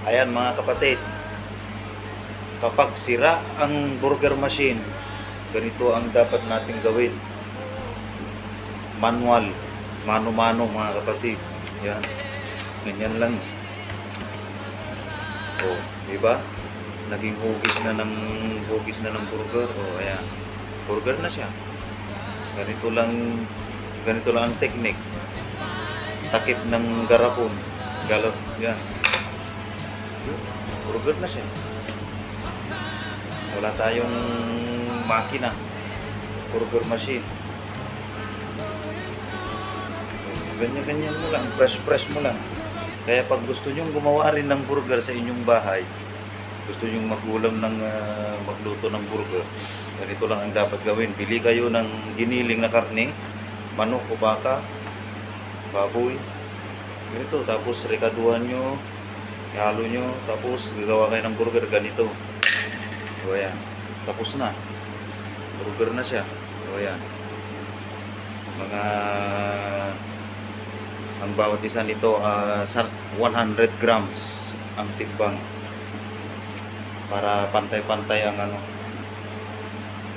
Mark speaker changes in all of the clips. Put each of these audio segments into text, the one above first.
Speaker 1: Ayan mga kapatid, kapag sira ang burger machine, ganito ang dapat nating gawin. Manual, mano-mano mga kapatid. Yan, ganyan lang. Oh, di ba? Naging hugis na ng burger. Oh, ayan. Burger na siya. Ganito lang, ganito lang ang technique. Takip ng garapon. Galot, yan. Burger na siya. Wala tayong makina. Burger machine. Ganyan-ganyan mo lang. Fresh mo lang. Kaya pag gusto nyong gumawa rin ng burger sa inyong bahay, gusto nyong magluto ng burger, ganito lang ang dapat gawin. Bili kayo ng giniling na karne, manok o baka, baboy. Ganito. Tapos rekaduhan nyo, ihalo nyo, tapos gagawa kayo ng burger ganito. So ayan, tapos na. Burger na siya. So ayan. Ang bawat isa nito 100 grams ang timbang para pantay-pantay ang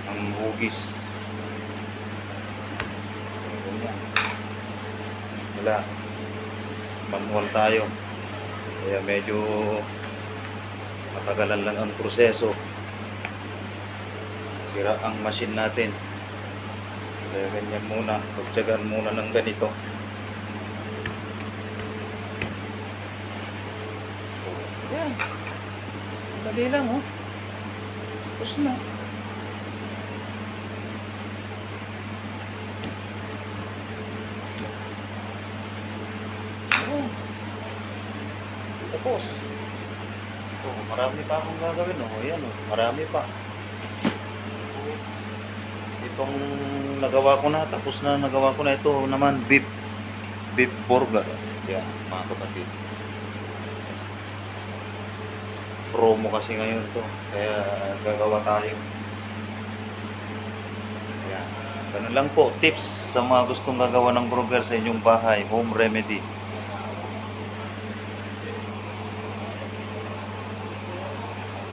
Speaker 1: ang hugis. Wala, manual tayo, kaya medyo matagalan lang ang proseso. Sira ang machine natin, kaya ganyan muna, pagtyagaan muna ng ganito. Yan, dali lang oh. Tapos na. Oh, tapos. Oh, marami pa akong gagawin oh. Ayan oh, marami pa. Itong nagawa ko na, tapos na nagawa ko na. Ito naman beef burger. Yan mga kapatid. Promo kasi ngayon to, kaya gagawa tayo. Ayan. Ganun lang po, tips sa mga gustong gagawa ng burger sa inyong bahay, home remedy.